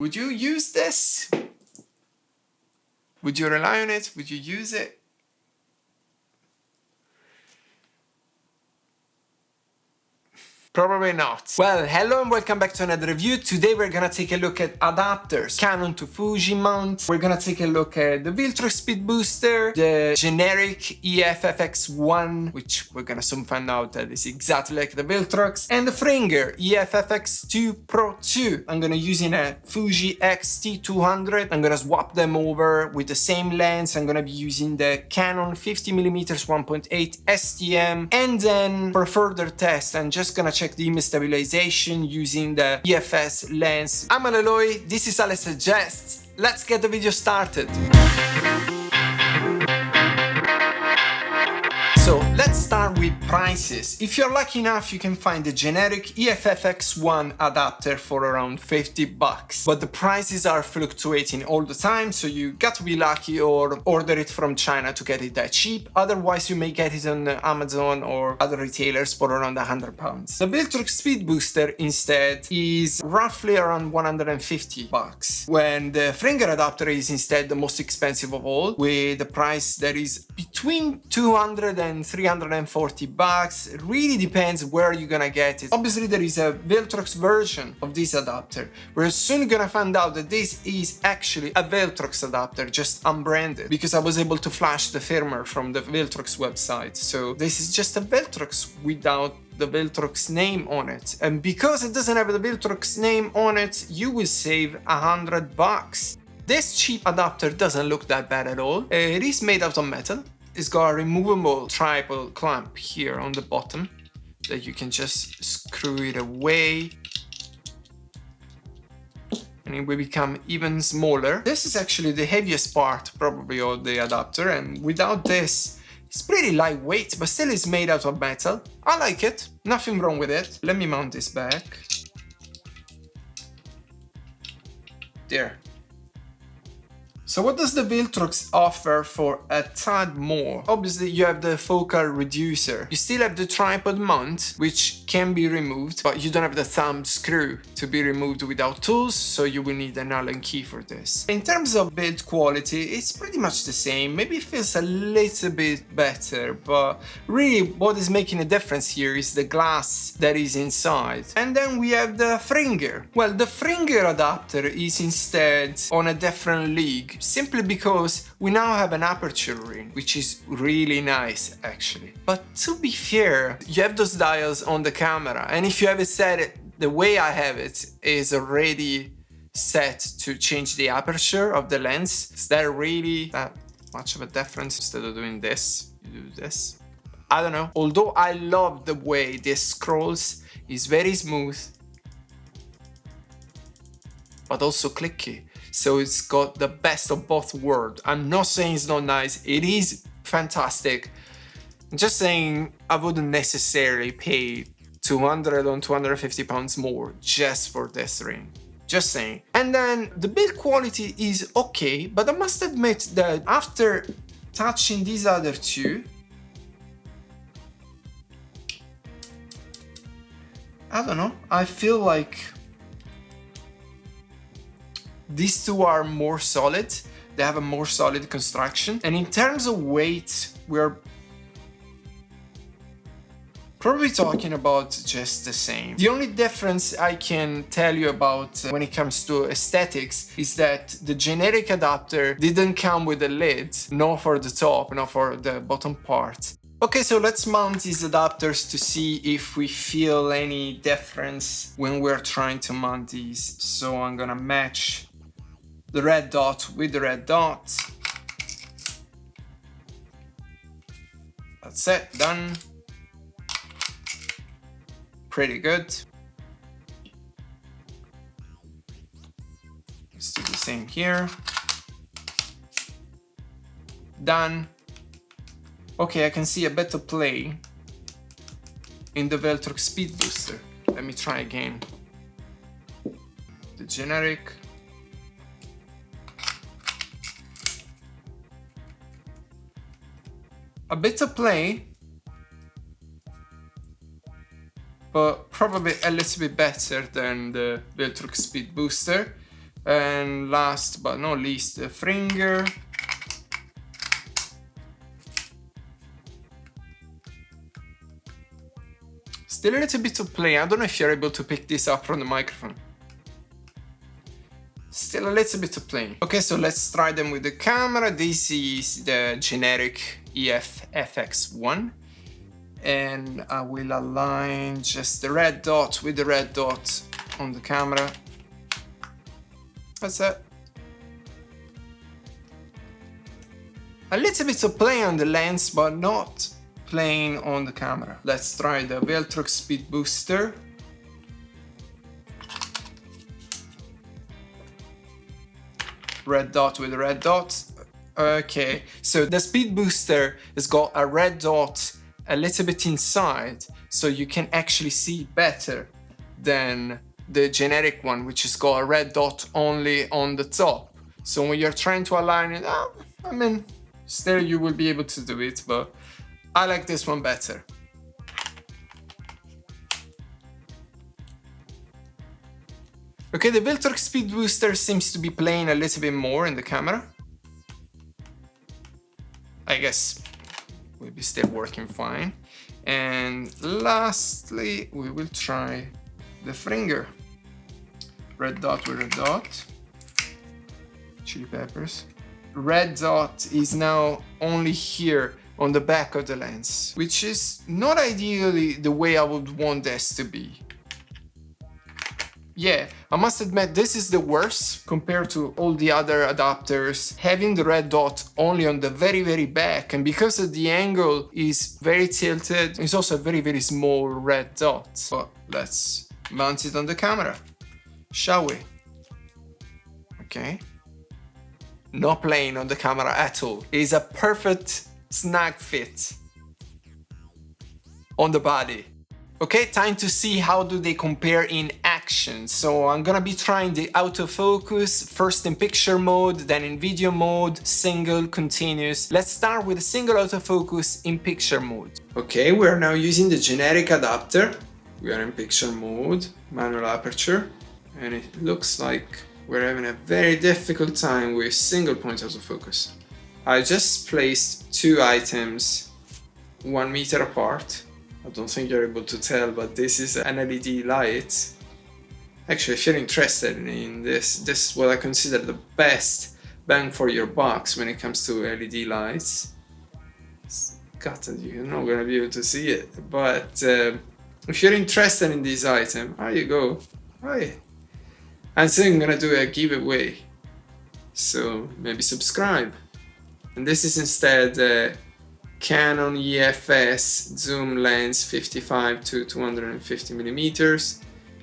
Would you use this? Would you rely on it? Would you use it? Probably not. Well, hello and welcome back to another review. Today we're gonna take a look at adapters. Canon to Fuji mount. We're gonna take a look at the Viltrox speed booster, the generic EF-FX1, which we're gonna soon find out that is exactly like the Viltrox, and the Fringer EF-FX2 Pro 2. I'm gonna using a Fuji X-T200. I'm gonna swap them over with the same lens. I'm gonna be using the Canon 50mm 1.8 STM, and then for further test, I'm just gonna check the image stabilization using the EFS lens. I'm Aloy, this is Alex Suggests. Let's get the video started. So let's start with prices. If you're lucky enough, you can find the generic EF-FX1 adapter for around 50 bucks. But the prices are fluctuating all the time, so you got to be lucky or order it from China to get it that cheap. Otherwise, you may get it on Amazon or other retailers for around £100. The Viltrox Speed Booster instead is roughly around 150 bucks, when the Fringer adapter is instead the most expensive of all, with a price that is between 200 and 340 bucks. It really depends where you're gonna get it. Obviously there is a Viltrox version of this adapter. We're soon gonna find out that this is actually a Viltrox adapter, just unbranded, because I was able to flash the firmware from the Viltrox website. So this is just a Viltrox without the Viltrox name on it. And because it doesn't have the Viltrox name on it, you will save 100 bucks. This cheap adapter doesn't look that bad at all. It is made out of metal. It's got a removable tripod clamp here on the bottom that you can just screw it away and it will become even smaller. This is actually the heaviest part probably of the adapter, and without this it's pretty lightweight, but still is made out of metal. I like it, nothing wrong with it. Let me mount this back. There. So what does the Viltrox offer for a tad more? Obviously you have the focal reducer. You still have the tripod mount, which can be removed, but you don't have the thumb screw to be removed without tools, so you will need an Allen key for this. In terms of build quality, it's pretty much the same. Maybe it feels a little bit better, but really what is making a difference here is the glass that is inside. And then we have the Fringer. Well, the Fringer adapter is instead on a different league, simply because we now have an aperture ring, which is really nice actually. But to be fair, you have those dials on the camera, and if you have it set the way I have it is already set to change the aperture of the lens. Is there really that much of a difference? Instead of doing this, you do this. I don't know. Although I love the way this scrolls, it's very smooth, but also clicky. So it's got the best of both worlds. I'm not saying it's not nice, it is fantastic. I'm just saying I wouldn't necessarily pay 200 or 250 pounds more just for this ring. Just saying. And then the build quality is okay, but I must admit that after touching these other two, I don't know, I feel like these two are more solid. They have a more solid construction. And in terms of weight, we're probably talking about just the same. The only difference I can tell you about when it comes to aesthetics is that the generic adapter didn't come with a lid, nor for the top, nor for the bottom part. Okay, so let's mount these adapters to see if we feel any difference when we're trying to mount these. So I'm gonna match the red dot with the red dot. That's it, done. Pretty good. Let's do the same here. Done. Okay, I can see a better play in the Viltrox Speed Booster. Let me try again. The generic. A bit of play, but probably a little bit better than the Viltrox Speed Booster. And last but not least, the Fringer. Still a little bit of play. I don't know if you're able to pick this up from the microphone. Still a little bit of playing. Okay, so let's try them with the camera. This is the generic EF-FX1. And I will align just the red dot with the red dot on the camera. That's it. A little bit of play on the lens, but not playing on the camera. Let's try the Viltrox Speed Booster. Red dot with a red dot. Okay, so the Speed Booster has got a red dot a little bit inside, so you can actually see better than the generic one, which has got a red dot only on the top. So when you're trying to align it, I mean, still you will be able to do it, but I like this one better. Okay, the Viltrox Speed Booster seems to be playing a little bit more in the camera. I guess will be still working fine. And lastly, we will try the Fringer. Red dot with red dot. Chili peppers. Red dot is now only here on the back of the lens, which is not ideally the way I would want this to be. Yeah, I must admit this is the worst compared to all the other adapters, having the red dot only on the very back, and because of the angle is very tilted, it's also a very small red dot. But let's mount it on the camera, shall we? Okay. Not playing on the camera at all. It's a perfect snag fit on the body. Okay, time to see how do they compare in action. So I'm gonna be trying the autofocus, first in picture mode, then in video mode, single, continuous. Let's start with a single autofocus in picture mode. Okay, we're now using the generic adapter. We are in picture mode, manual aperture, and it looks like we're having a very difficult time with single point autofocus. I just placed two items 1 meter apart. I don't think you're able to tell, but this is an LED light. Actually, if you're interested in this is what I consider the best bang for your bucks when it comes to LED lights. You're not gonna be able to see it, but if you're interested in this item, there you go. Hi. I'm saying I'm gonna do a giveaway, so maybe subscribe. And this is instead Canon EF-S zoom lens 55 to 250 millimeters.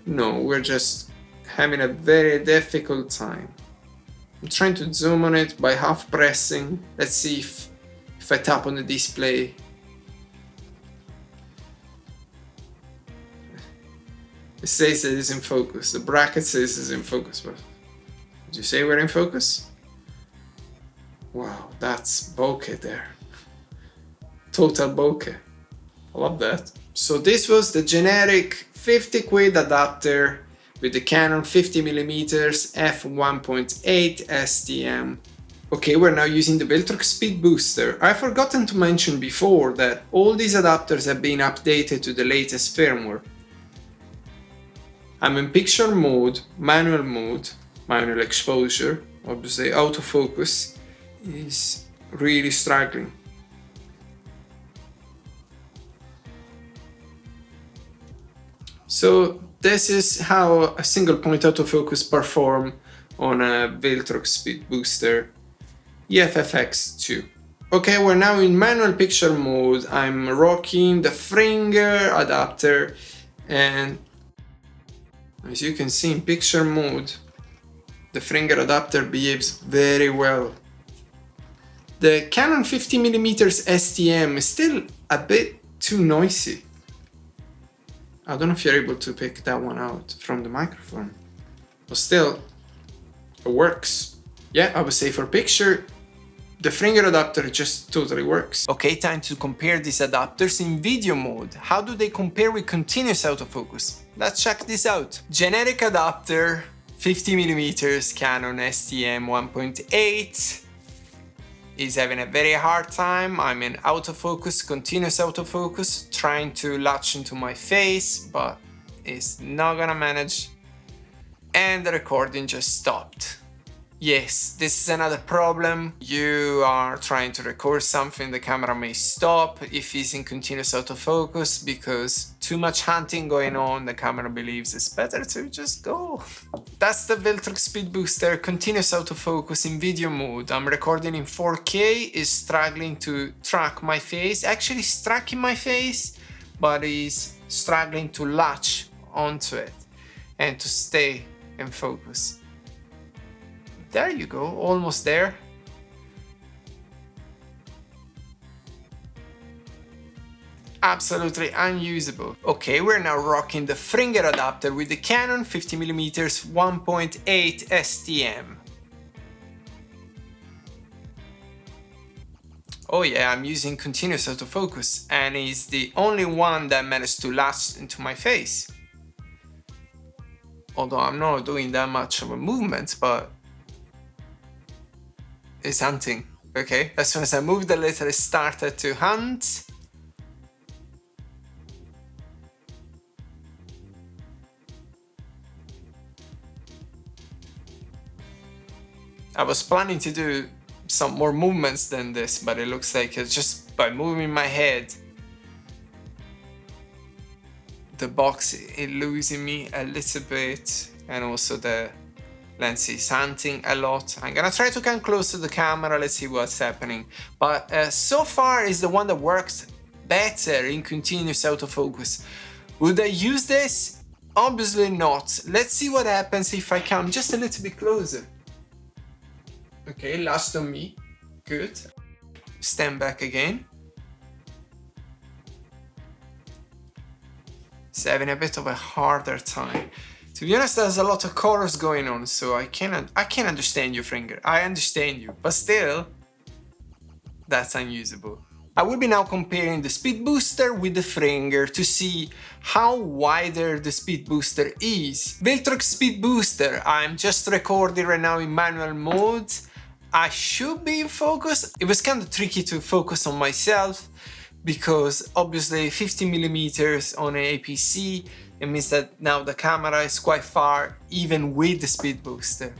No, we're just having a very difficult time. I'm trying to zoom on it by half pressing. Let's see if I tap on the display. It says that it's in focus. The bracket says it's in focus, but did you say we're in focus? Wow, that's bokeh there. Total bokeh. I love that. So this was the generic 50 quid adapter with the Canon 50mm f1.8 STM. Okay, we're now using the Viltrox Speed Booster. I've forgotten to mention before that all these adapters have been updated to the latest firmware. I'm in picture mode, manual exposure, obviously autofocus is really struggling. So this is how a single point autofocus perform on a Viltrox Speed Booster EF-FX2. Okay, we're now in manual picture mode. I'm rocking the Fringer adapter, and as you can see in picture mode, the Fringer adapter behaves very well. The Canon 50mm STM is still a bit too noisy. I don't know if you're able to pick that one out from the microphone, but still, it works. Yeah, I would say for picture, the Fringer adapter just totally works. Okay, time to compare these adapters in video mode. How do they compare with continuous autofocus? Let's check this out. Generic adapter, 50mm Canon STM 1.8 is having a very hard time. I'm in autofocus, continuous autofocus, trying to latch into my face, but it's not gonna manage. And the recording just stopped. Yes, this is another problem. You are trying to record something, the camera may stop if it's in continuous autofocus because too much hunting going on, the camera believes it's better to just go. That's the Viltrox Speed Booster, continuous autofocus in video mode. I'm recording in 4K, is struggling to track my face, actually it's tracking my face, but is struggling to latch onto it and to stay in focus. There you go, almost there. Absolutely unusable. Okay, we're now rocking the Fringer adapter with the Canon 50mm 1.8 STM. Oh yeah, I'm using continuous autofocus and it's the only one that managed to latch into my face. Although I'm not doing that much of a movement, but it's hunting, okay? As soon as I moved a little, it started to hunt. I was planning to do some more movements than this, but it looks like it's just by moving my head, the box is losing me a little bit, and also the lens is hunting a lot. I'm gonna try to come close to the camera, let's see what's happening. But so far is the one that works better in continuous autofocus. Would I use this? Obviously not. Let's see what happens if I come just a little bit closer. Okay, latched on me. Good. Stand back again. It's having a bit of a harder time. To be honest, there's a lot of colors going on, so I can understand you, Fringer. I understand you, but still, that's unusable. I will be now comparing the Speed Booster with the Fringer to see how wider the Speed Booster is. Viltrox Speed Booster, I'm just recording right now in manual mode. I should be in focus. It was kind of tricky to focus on myself because obviously 50mm on an APC, it means that now the camera is quite far even with the Speed Booster.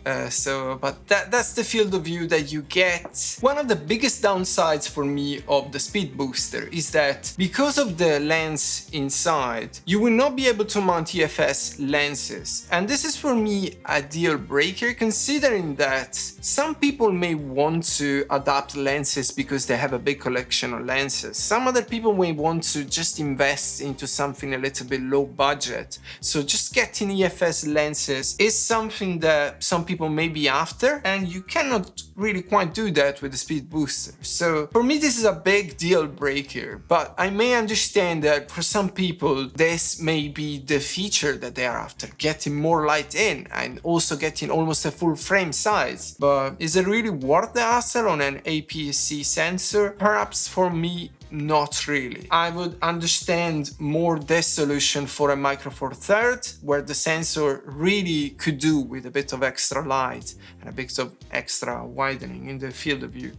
But that's the field of view that you get. One of the biggest downsides for me of the Speed Booster is that because of the lens inside, you will not be able to mount EFS lenses. And this is for me a deal breaker, considering that some people may want to adapt lenses because they have a big collection of lenses. Some other people may want to just invest into something a little bit low budget. So just getting EFS lenses is something that some people may be after, and you cannot really quite do that with the Speed Booster. So for me this is a big deal breaker, but I may understand that for some people this may be the feature that they are after, getting more light in and also getting almost a full frame size. But is it really worth the hassle on an APS-C sensor? Perhaps for me, not really. I would understand more this solution for a Micro Four Third, where the sensor really could do with a bit of extra light and a bit of extra widening in the field of view.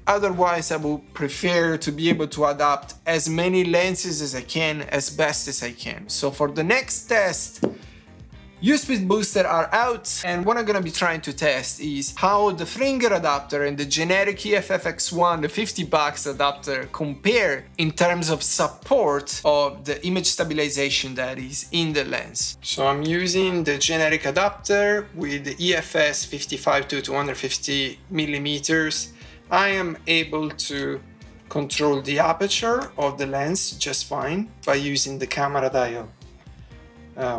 Otherwise, I would prefer to be able to adapt as many lenses as I can, as best as I can. So for the next test, Speed Booster are out, and what I'm gonna be trying to test is how the Fringer adapter and the generic EF-FX1, the $50 adapter, compare in terms of support of the image stabilization that is in the lens. So I'm using the generic adapter with the EFS 55 to 250mm. I am able to control the aperture of the lens just fine by using the camera dial.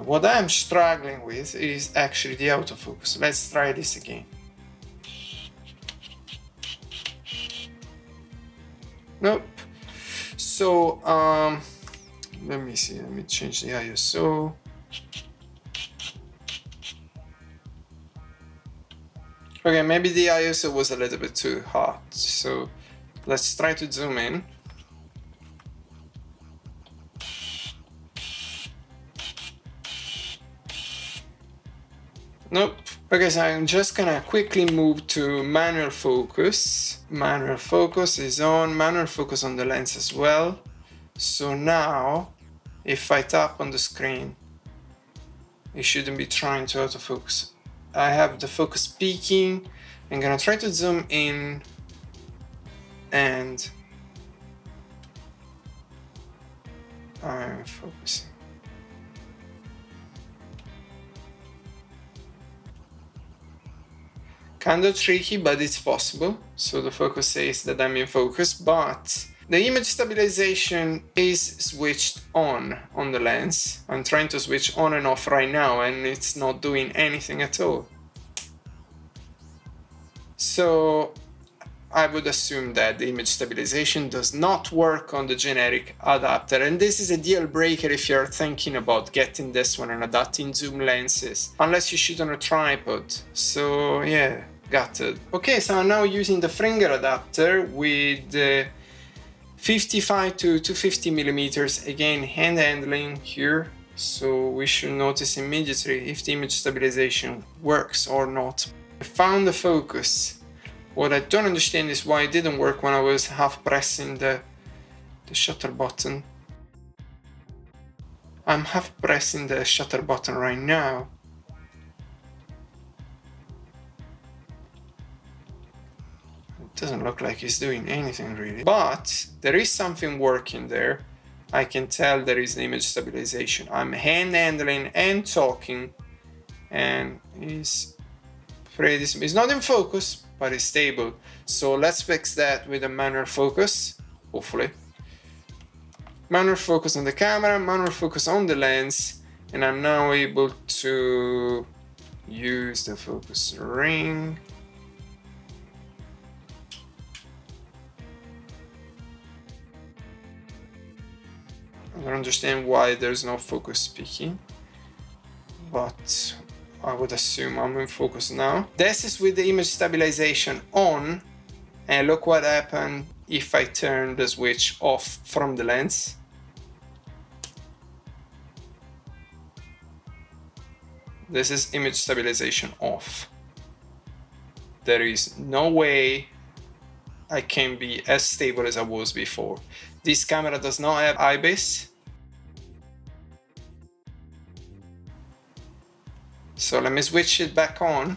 What I'm struggling with is actually the autofocus. Let's try this again. Nope. So, let me see, let me change the ISO. Okay, maybe the ISO was a little bit too hot. So, let's try to zoom in. Okay, so I'm just gonna quickly move to manual focus. Manual focus is on, manual focus on the lens as well. So now, if I tap on the screen, it shouldn't be trying to autofocus. I have the focus peaking. I'm gonna try to zoom in and I'm focusing. Kind of tricky, but it's possible. So the focus says that I'm in focus, but the image stabilization is switched on the lens. I'm trying to switch on and off right now and it's not doing anything at all. So I would assume that the image stabilization does not work on the generic adapter, and this is a deal breaker if you're thinking about getting this one and adapting zoom lenses, unless you shoot on a tripod. So yeah, got it. Okay, so I'm now using the Fringer adapter with 55 to 250 millimeters, again hand handling here, so we should notice immediately if the image stabilization works or not. I found the focus. What I don't understand is why it didn't work when I was half pressing the shutter button. I'm half pressing the shutter button right now. It doesn't look like it's doing anything really, but there is something working there. I can tell there is the image stabilization. I'm hand handling and talking, and it's not in focus, but it's stable. So let's fix that with a manual focus, hopefully. Manual focus on the camera, manual focus on the lens, and I'm now able to use the focus ring. I don't understand why there's no focus peaking, but I would assume I'm in focus now. This is with the image stabilization on, and look what happened if I turn the switch off from the lens. This is image stabilization off. There is no way I can be as stable as I was before. This camera does not have IBIS. So let me switch it back on.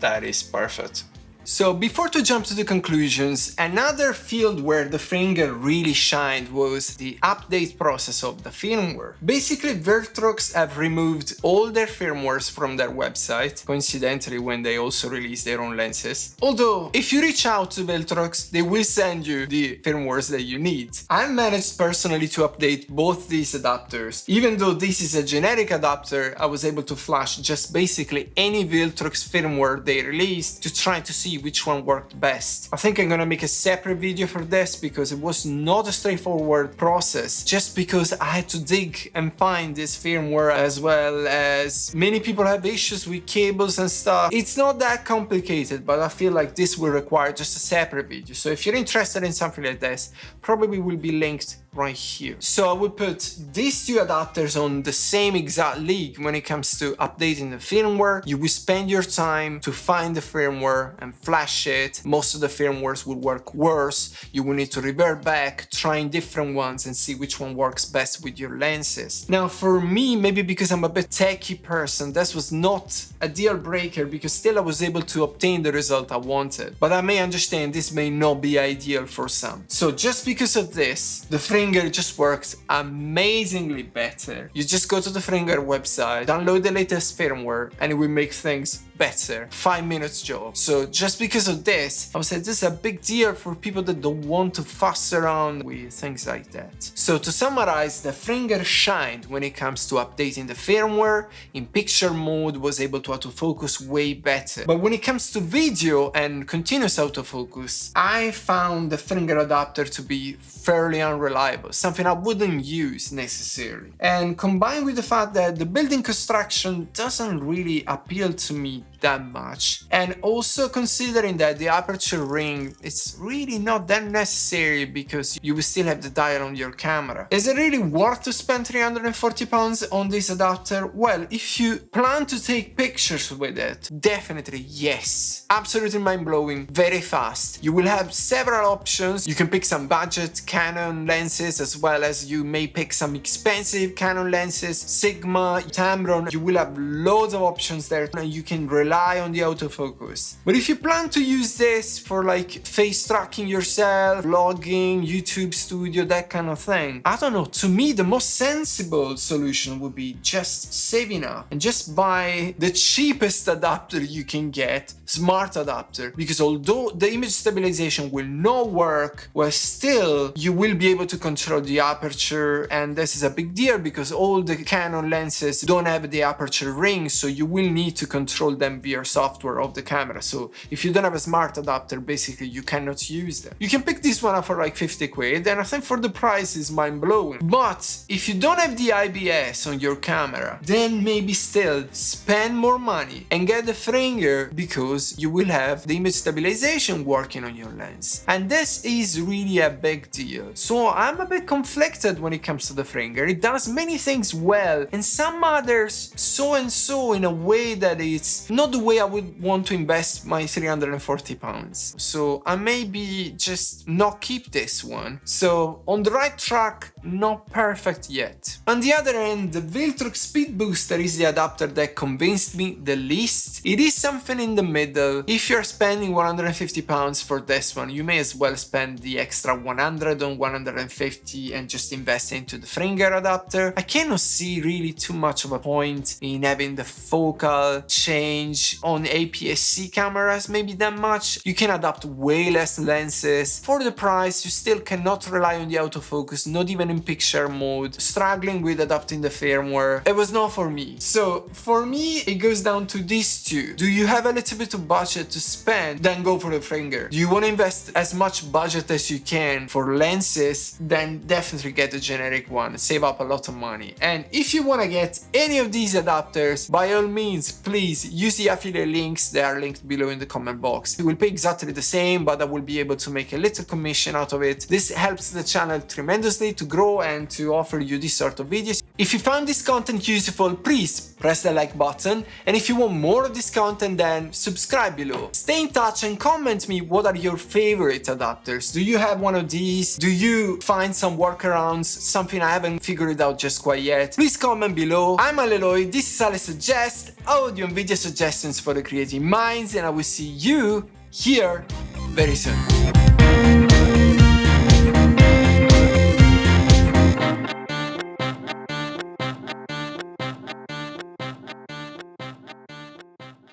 That is perfect. So before to jump to the conclusions, another field where the Fringer really shined was the update process of the firmware. Basically, Viltrox have removed all their firmwares from their website, coincidentally when they also released their own lenses. Although, if you reach out to Viltrox, they will send you the firmwares that you need. I managed personally to update both these adapters. Even though this is a generic adapter, I was able to flash just basically any Viltrox firmware they released to try to see which one worked best. I think I'm gonna make a separate video for this because it was not a straightforward process, just because I had to dig and find this firmware, as well as many people have issues with cables and stuff. It's not that complicated, but I feel like this will require just a separate video. So if you're interested in something like this, probably will be linked right here. So I would put these two adapters on the same exact league when it comes to updating the firmware. You will spend your time to find the firmware and flash it. Most of the firmwares will work worse. You will need to revert back, trying different ones and see which one works best with your lenses. Now for me, maybe because I'm a bit techie person, this was not a deal breaker because still I was able to obtain the result I wanted. But I may understand this may not be ideal for some. So just because of this, the Fringer just works amazingly better. You just go to the Fringer website, download the latest firmware, and it will make things better. 5 minutes job. So just because of this, I would say this is a big deal for people that don't want to fuss around with things like that. So to summarize, the Fringer shined when it comes to updating the firmware. In picture mode was able to autofocus way better. But when it comes to video and continuous autofocus, I found the Fringer adapter to be fairly unreliable, something I wouldn't use necessarily. And combined with the fact that the building construction doesn't really appeal to me that much. And also considering that the aperture ring is really not that necessary because you will still have the dial on your camera. Is it really worth to spend £340 on this adapter? Well, if you plan to take pictures with it, definitely yes. Absolutely mind-blowing, very fast. You will have several options. You can pick some budget Canon lenses, as well as you may pick some expensive Canon lenses, Sigma, Tamron. You will have loads of options there and you can rely on the autofocus. But if you plan to use this for like face tracking yourself, vlogging, YouTube studio, that kind of thing, I don't know, to me the most sensible solution would be just saving up and just buy the cheapest adapter you can get, smart adapter, because although the image stabilization will not work, well, still you will be able to control the aperture, and this is a big deal because all the Canon lenses don't have the aperture ring, so you will need to control them via software of the camera. So if you don't have a smart adapter, basically you cannot use them. You can pick this one up for like 50 quid, and I think for the price is mind-blowing. But if you don't have the IBS on your camera, then maybe still spend more money and get the Fringer, because you will have the image stabilization working on your lens. And this is really a big deal. So I'm a bit conflicted when it comes to the Fringer. It does many things well and some others so and so in a way that it's not the way I would want to invest my £340. So I maybe just not keep this one. So on the right track, not perfect yet. On the other end, the Viltrox Speed Booster is the adapter that convinced me the least. It is something in the middle. If you're spending £150 for this one, you may as well spend the extra 100 on 150 and just invest into the Fringer adapter. I cannot see really too much of a point in having the focal change on APS-C cameras, maybe that much. You can adapt way less lenses. For the price, you still cannot rely on the autofocus, not even in picture mode. Struggling with adapting the firmware. It was not for me. So for me, it goes down to these two. Do you have a little bit of budget to spend? Then go for the Fringer. Do you want to invest as much budget as you can for lenses? Then definitely get the generic one. Save up a lot of money. And if you want to get any of these adapters, by all means, please use the affiliate links. They are linked below in the comment box. You will pay exactly the same, but I will be able to make a little commission out of it. This helps the channel tremendously to grow and to offer you this sort of videos. If you found this content useful, please press the like button. And if you want more of this content, then subscribe below. Stay in touch and comment me what are your favorite adapters. Do you have one of these? Do you find some workarounds? Something I haven't figured out just quite yet? Please comment below. I'm Aleloy, this is Ale Suggest, audio and video suggestions for the creative minds, and I will see you here very soon.